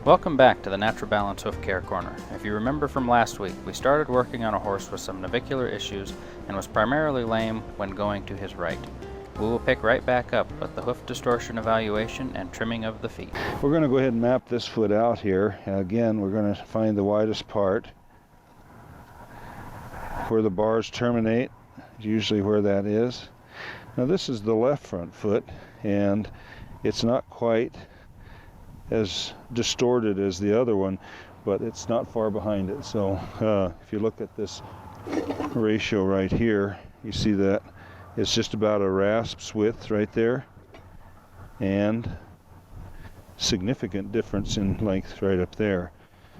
Welcome back to the Natural Balance Hoof Care Corner. If you remember from last week, we started working on a horse with some navicular issues and was primarily lame when going to his right. We will pick right back up with the hoof distortion evaluation and trimming of the feet. We're going to go ahead and map this foot out here. Again, we're going to find the widest part where the bars terminate, usually where that is. Now this is the left front foot, and it's not quite as distorted as the other one, but it's not far behind it. So if you look at this ratio right here, you see that it's just about a rasp's width right there, and significant difference in length right up there.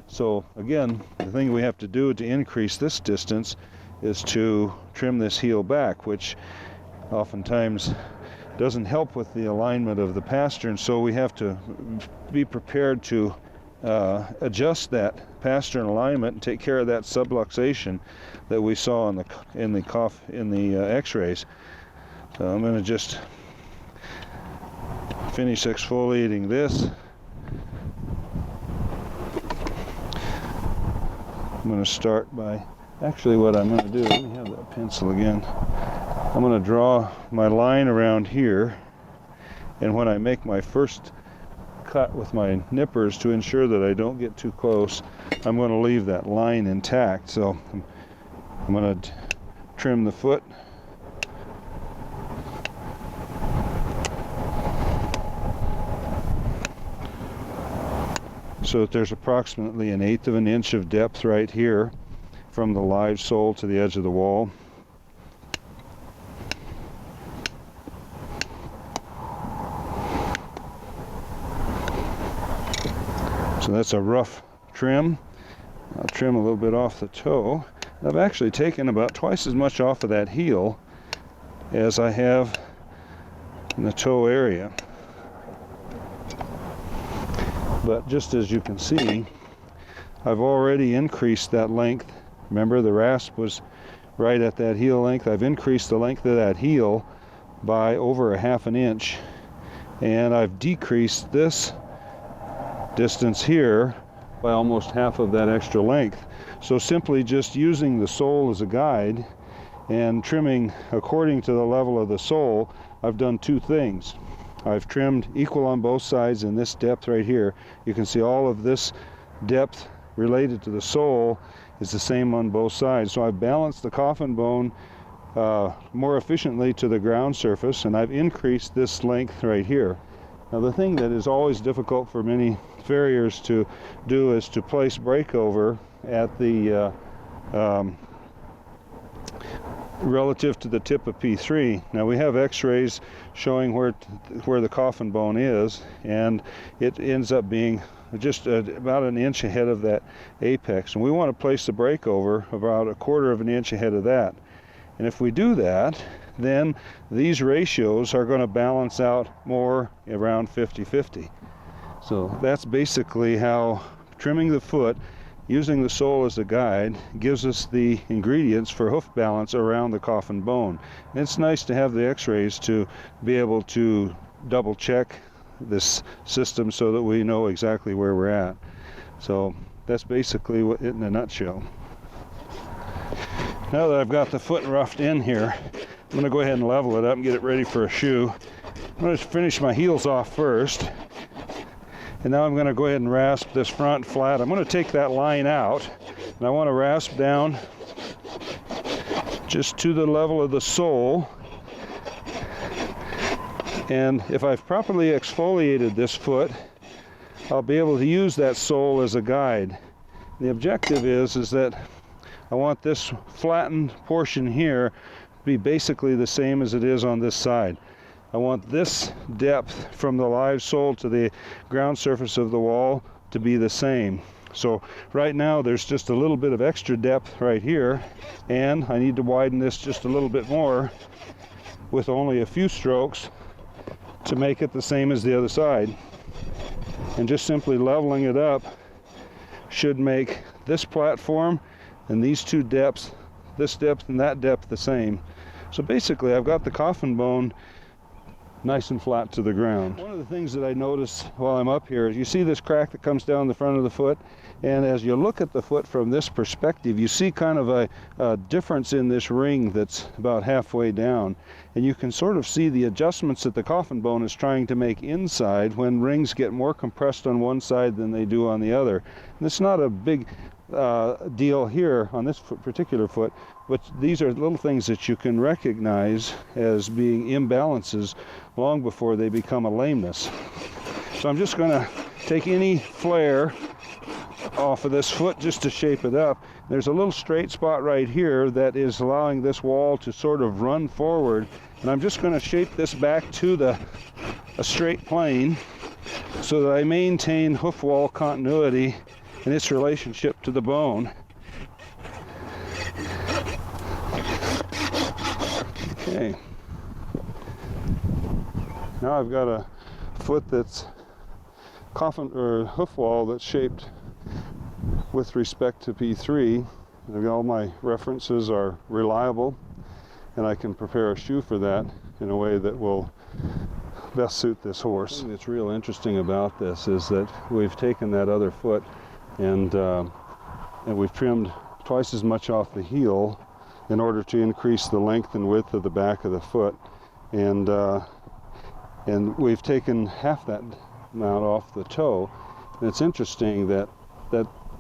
So again, the thing we have to do to increase this distance is to trim this heel back, which oftentimes doesn't help with the alignment of the pastern, so we have to be prepared to adjust that pastern alignment and take care of that subluxation that we saw in the X-rays. So I'm going to just finish exfoliating this. I'm going to start by, actually what I'm going to do, let me have that pencil again. I'm going to draw my line around here, and when I make my first cut with my nippers to ensure that I don't get too close, I'm going to leave that line intact. So I'm going to trim the foot. So that there's approximately 1/8 of an inch of depth right here from the live sole to the edge of the wall. So that's a rough trim. I'll trim a little bit off the toe. I've actually taken about twice as much off of that heel as I have in the toe area. But just as you can see, I've already increased that length. Remember, the rasp was right at that heel length. I've increased the length of that heel by over 1/2 inch, and I've decreased this distance here by almost half of that extra length. So simply just using the sole as a guide and trimming according to the level of the sole, I've done two things. I've trimmed equal on both sides in this depth right here. You can see all of this depth related to the sole is the same on both sides. So I've balanced the coffin bone more efficiently to the ground surface, and I've increased this length right here. Now the thing that is always difficult for many farriers to do is to place breakover at the relative to the tip of P3. Now we have X-rays showing where the coffin bone is, and it ends up being just about 1 inch ahead of that apex, and we want to place the breakover about 1/4 of an inch ahead of that. And if we do that, then these ratios are going to balance out more around 50-50. So that's basically how trimming the foot using the sole as a guide gives us the ingredients for hoof balance around the coffin bone. And it's nice to have the X-rays to be able to double check this system so that we know exactly where we're at. So that's basically it in a nutshell. Now that I've got the foot roughed in here, I'm going to go ahead and level it up and get it ready for a shoe. I'm going to finish my heels off first. And now I'm going to go ahead and rasp this front flat. I'm going to take that line out, and I want to rasp down just to the level of the sole. And if I've properly exfoliated this foot, I'll be able to use that sole as a guide. The objective is that I want this flattened portion here to be basically the same as it is on this side. I want this depth from the live sole to the ground surface of the wall to be the same. So right now there's just a little bit of extra depth right here, and I need to widen this just a little bit more with only a few strokes to make it the same as the other side. And just simply leveling it up should make this platform and these two depths, this depth and that depth, the same. So basically I've got the coffin bone nice and flat to the ground. One of the things that I notice while I'm up here is you see this crack that comes down the front of the foot, and as you look at the foot from this perspective, you see kind of a difference in this ring that's about halfway down, and you can sort of see the adjustments that the coffin bone is trying to make inside when rings get more compressed on one side than they do on the other. And it's not a big deal here on this particular foot, but these are little things that you can recognize as being imbalances long before they become a lameness. So I'm just going to take any flare off of this foot just to shape it up. There's a little straight spot right here that is allowing this wall to sort of run forward, and I'm just going to shape this back to a straight plane so that I maintain hoof wall continuity and its relationship to the bone. Okay. Now I've got a foot that's coffin or hoof wall that's shaped with respect to P3. All my references are reliable, and I can prepare a shoe for that in a way that will best suit this horse. The thing that's real interesting about this is that we've taken that other foot and we've trimmed twice as much off the heel in order to increase the length and width of the back of the foot, and we've taken half that amount off the toe. And it's interesting that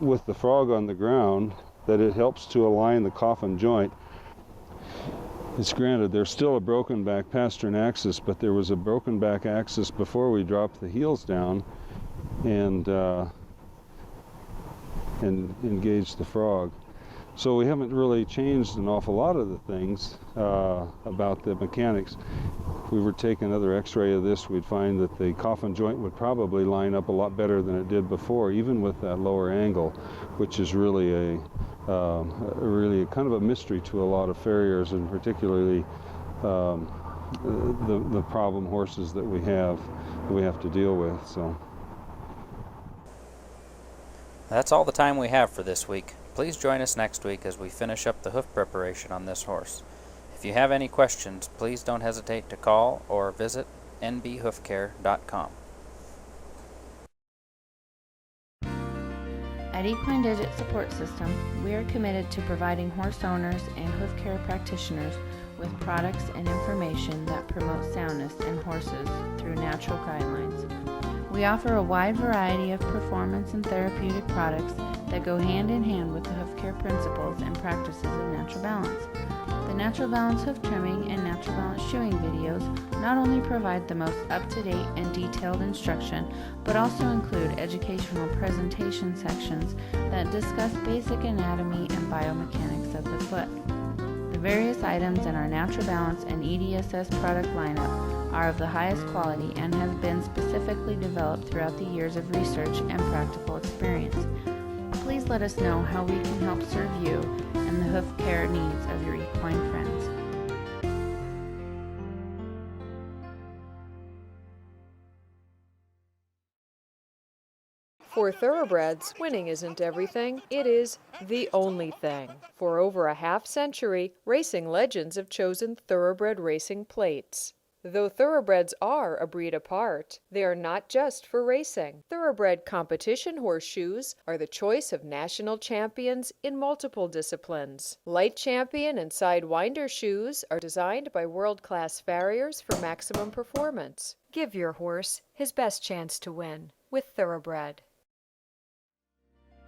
with the frog on the ground, that it helps to align the coffin joint. It's granted there's still a broken back pastern axis, but there was a broken back axis before we dropped the heels down and engaged the frog. So we haven't really changed an awful lot of the things about the mechanics. If we were to take another x-ray of this, we'd find that the coffin joint would probably line up a lot better than it did before, even with that lower angle, which is really really kind of a mystery to a lot of farriers, and particularly the problem horses that we have to deal with. So That's all the time we have for this week. Please join us next week as we finish up the hoof preparation on this horse. If you have any questions, please don't hesitate to call or visit nbhoofcare.com. At Equine Digit Support System, we are committed to providing horse owners and hoof care practitioners with products and information that promote soundness in horses through natural guidelines. We offer a wide variety of performance and therapeutic products that go hand in hand with the hoof care principles and practices of natural balance. The Natural Balance hoof trimming and Natural Balance shoeing videos not only provide the most up-to-date and detailed instruction, but also include educational presentation sections that discuss basic anatomy and biomechanics of the foot. The various items in our Natural Balance and EDSS product lineup are of the highest quality and have been specifically developed throughout the years of research and practical experience. Please let us know how we can help serve you and the hoof care needs of your equine friends. For thoroughbreds, winning isn't everything, it is the only thing. For over a half century, racing legends have chosen thoroughbred racing plates. Though thoroughbreds are a breed apart, they are not just for racing. Thoroughbred competition horseshoes are the choice of national champions in multiple disciplines. Light champion and sidewinder shoes are designed by world-class farriers for maximum performance. Give your horse his best chance to win with Thoroughbred.